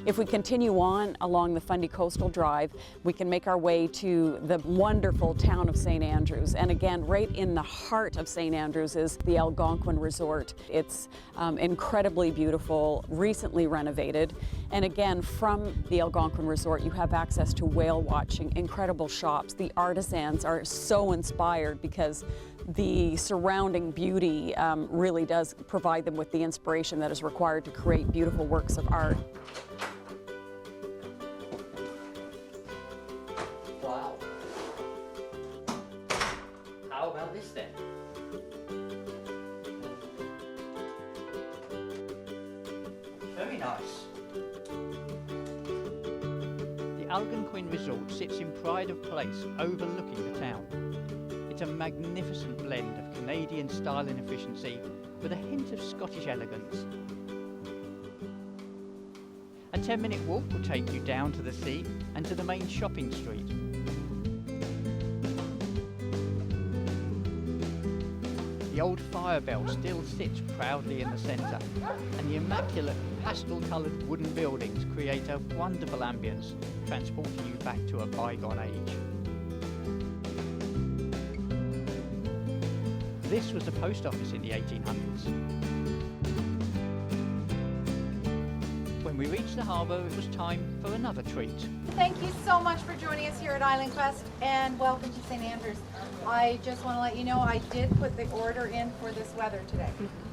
If we continue on along the Fundy Coastal Drive, we can make our way to the wonderful town of St. Andrews. And again, right in the heart of St. Andrews is the Algonquin Resort. It's incredibly beautiful, recently renovated. And again, from the Algonquin Resort, you have access to whale watching, incredible shops. The artisans are so inspired because the surrounding beauty really does provide them with the inspiration that is required to create beautiful works of art. Wow. How about this then? Very nice. The Algonquin Resort sits in pride of place overlooking the town. It's a magnificent blend of Canadian style and efficiency with a hint of Scottish elegance. A 10-minute walk will take you down to the sea and to the main shopping street. The old fire bell still sits proudly in the centre, and the immaculate pastel-coloured wooden buildings create a wonderful ambience, transporting you back to a bygone age. This was the post office in the 1800s. When we reached the harbour, it was time for another treat. Thank you so much for joining us here at Island Quest, and welcome to St. Andrews. I just want to let you know I did put the order in for this weather today.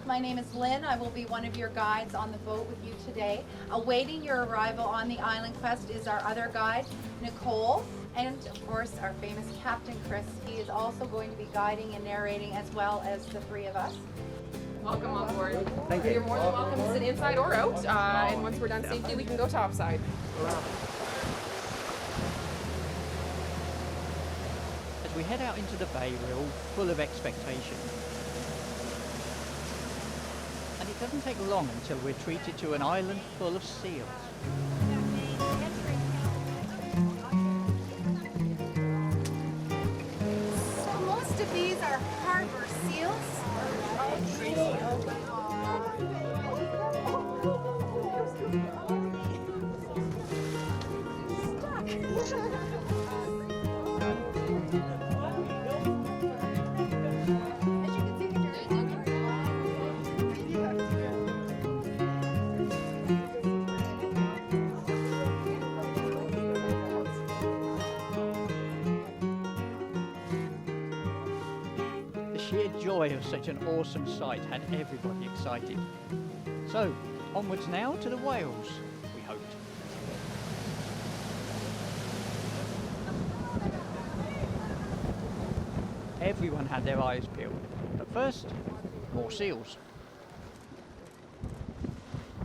My name is Lynn. I will be one of your guides on the boat with you today. Awaiting your arrival on the Island Quest is our other guide, Nicole, and of course our famous Captain Chris. He is also going to be guiding and narrating as well as the three of us. Welcome on board. Thank you. You're more than welcome to sit inside or out, and once we're done safely, we can go topside. As we head out into the bay, we're all full of expectation. And it doesn't take long until we're treated to an island full of seals. So most of these are harbor seals. The sheer joy of such an awesome sight had everybody excited. So, onwards now to the whales, we hoped. Everyone had their eyes peeled, but first, more seals.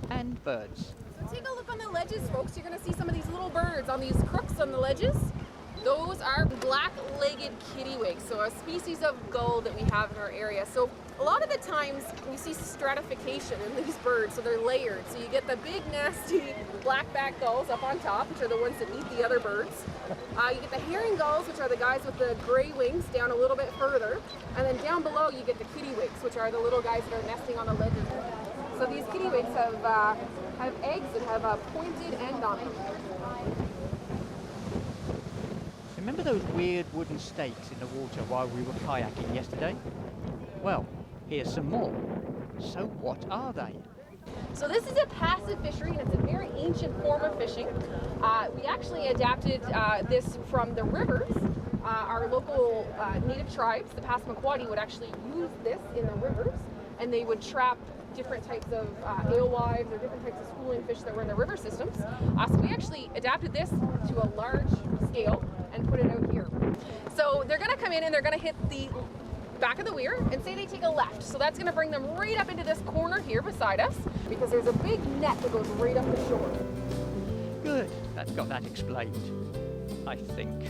And birds. So take a look on the ledges, folks. You're going to see some of these little birds on these crooks on the ledges. Those are black-legged kittiwakes, so a species of gull that we have in our area. So a lot of the times we see stratification in these birds, so they're layered. So you get the big, nasty black-backed gulls up on top, which are the ones that eat the other birds. You get the herring gulls, which are the guys with the gray wings, down a little bit further. And then down below you get the kittiwakes, which are the little guys that are nesting on the ledges. So these kittiwakes have eggs that have a pointed end on them. Remember those weird wooden stakes in the water while we were kayaking yesterday? Well, here's some more. So what are they? So this is a passive fishery, and it's a very ancient form of fishing. We actually adapted this from the rivers. Our local native tribes, the Passamaquoddy, would actually use this in the rivers, and they would trap different types of alewives or different types of schooling fish that were in the river systems. So we actually adapted this to a large scale and put it out here. So they're going to come in and they're going to hit the back of the weir and say they take a left. So that's going to bring them right up into this corner here beside us, because there's a big net that goes right up the shore. Good, that's got that explained, I think.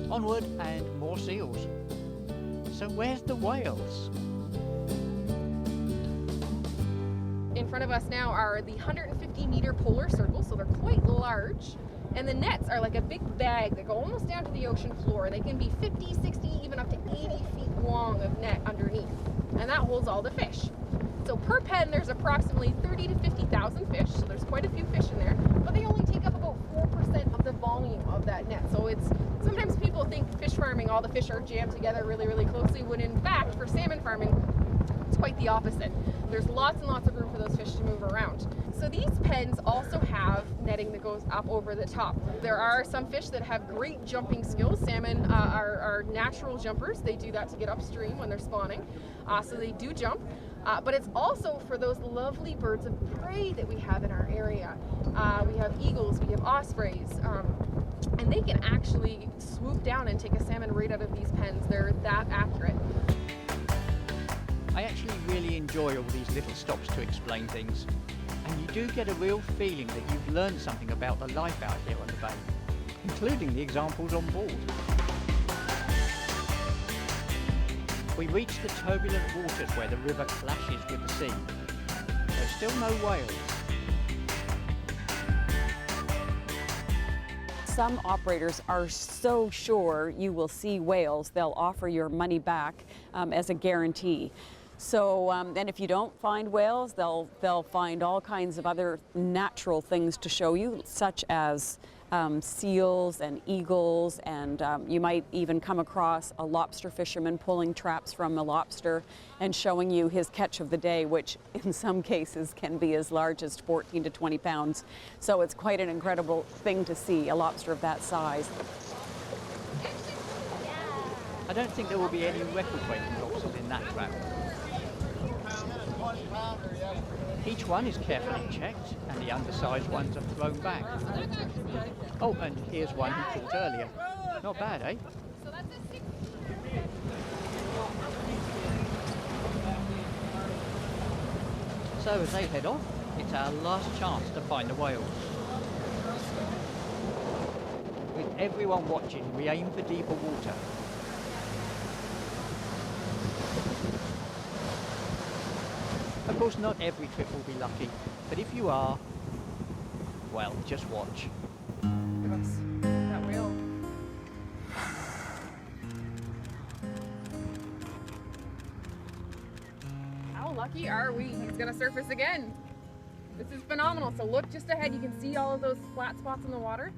Onward and more seals. So where's the whales? In front of us now are the 150-meter polar circles, so they're quite large. And the nets are like a big bag that go almost down to the ocean floor. They can be 50, 60, even up to 80 feet long of net underneath. And that holds all the fish. So per pen, there's approximately 30 to 50,000 fish, so there's quite a few fish in there, but they only take up about 4% of the volume of that net. So it's, sometimes people think fish farming, all the fish are jammed together really, really closely, when in fact, for salmon farming, it's quite the opposite. There's lots and lots of room for those fish to move around. So these pens also have netting that goes up over the top. There are some fish that have great jumping skills. Salmon are natural jumpers. They do that to get upstream when they're spawning. So they do jump. But it's also for those lovely birds of prey that we have in our area. We have eagles, we have ospreys, and they can actually swoop down and take a salmon right out of these pens. They're that accurate. I actually really enjoy all these little stops to explain things, and you do get a real feeling that you've learned something about the life out here on the bay, including the examples on board. We reach the turbulent waters where the river clashes with the sea. There's still no whales. Some operators are so sure you will see whales, they'll offer your money back as a guarantee. So, and if you don't find whales, they'll find all kinds of other natural things to show you, such as seals and eagles, and you might even come across a lobster fisherman pulling traps from a lobster and showing you his catch of the day, which in some cases can be as large as 14 to 20 pounds. So it's quite an incredible thing to see, a lobster of that size. I don't think there will be any record-breaking lobsters in that trap. Each one is carefully checked, and the undersized ones are thrown back. Oh, and here's one he caught earlier. Not bad, eh? So as they head off, it's our last chance to find the whales. With everyone watching, we aim for deeper water. Of course, not every trip will be lucky, but if you are, well, just watch. Look at us, that whale. How lucky are we? He's gonna surface again. This is phenomenal. So look just ahead, you can see all of those flat spots in the water.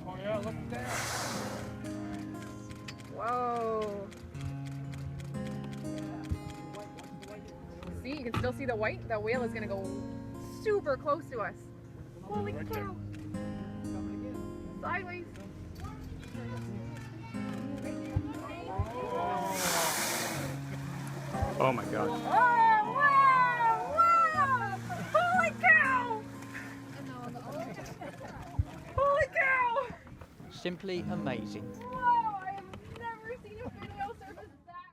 Oh yeah, look at that. Whoa. See, you can still see the white. That whale is gonna go super close to us. Holy cow. Sideways. Oh my God. Oh, wow, wow. Holy cow. Holy cow. Simply amazing. Whoa, I have never seen a fin whale surface that.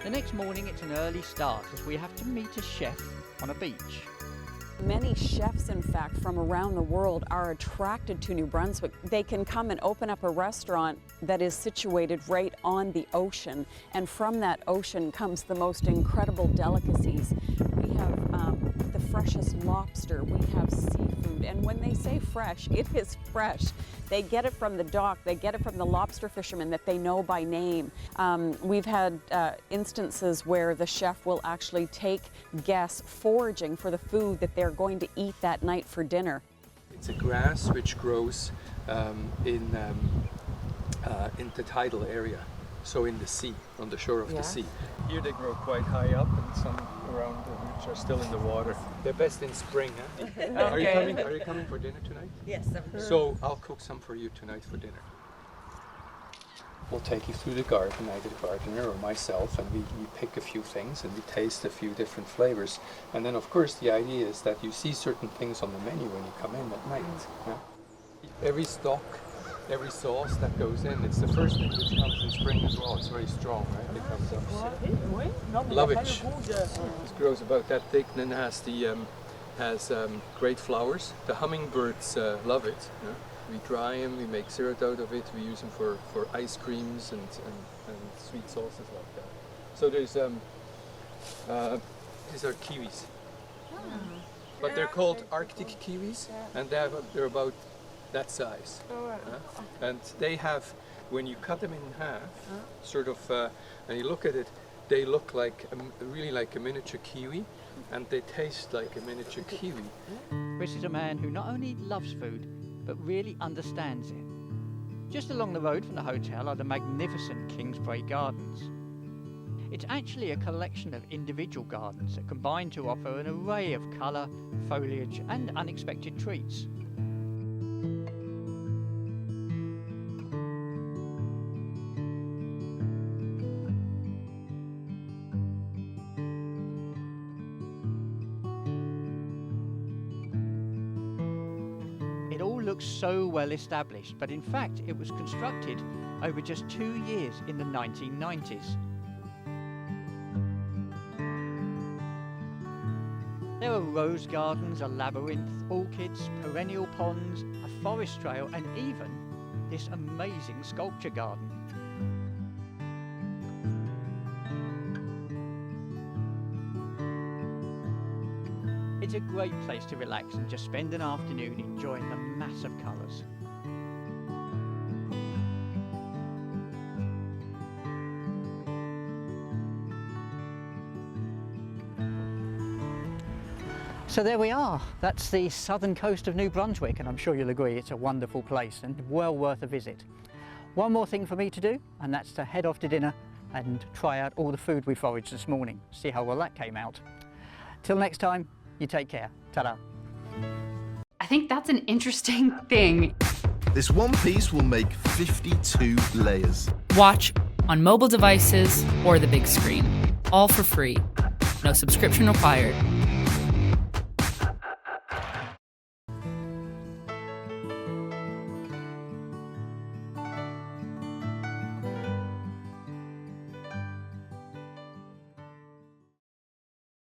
The next morning it's an early start as we have to meet a chef on a beach. Many chefs, in fact, from around the world are attracted to New Brunswick. They can come and open up a restaurant that is situated right on the ocean, and from that ocean comes the most incredible delicacies. We have the freshest lobster, we have seafood, and when they say fresh, it is fresh. They get it from the dock, they get it from the lobster fishermen that they know by name. We've had instances where the chef will actually take guests foraging for the food that they're going to eat that night for dinner. It's a grass which grows in the tidal area, so in the sea, on the shore of the sea. Here they grow quite high up, and some around which are still in the water. They're best in spring, huh? Okay. Are you coming for dinner tonight? Yes. So I'll cook some for you tonight for dinner. We'll take you through the garden, either the gardener or myself, and we pick a few things and we taste a few different flavors. And then of course the idea is that you see certain things on the menu when you come in at night. Yeah? Every stock, every sauce that goes in, it's the first thing which comes in spring as well. It's very strong, right? It comes up. Lovage. It grows about that thick and then has great flowers. The hummingbirds love it. Yeah? We dry them, we make syrup out of it, we use them for ice creams and sweet sauces like that. So there's, these are kiwis. But they're called Arctic kiwis, and they're about that size. All right. And they have, when you cut them in half, sort of, and you look at it, they look like really like a miniature kiwi, and they taste like a miniature kiwi. This is a man who not only loves food, but really understands it. Just along the road from the hotel are the magnificent Kingsbrae Gardens. It's actually a collection of individual gardens that combine to offer an array of colour, foliage and unexpected treats. It all looks so well established, but in fact it was constructed over just 2 years in the 1990s. There are rose gardens, a labyrinth, orchids, perennial ponds, a forest trail and even this amazing sculpture garden. It's a great place to relax and just spend an afternoon enjoying the mass of colours. So there we are, that's the southern coast of New Brunswick, and I'm sure you'll agree it's a wonderful place and well worth a visit. One more thing for me to do, and that's to head off to dinner and try out all the food we foraged this morning, see how well that came out. Till next time, you take care. Ta-da. I think that's an interesting thing. This one piece will make 52 layers. Watch on mobile devices or the big screen, all for free. No subscription required.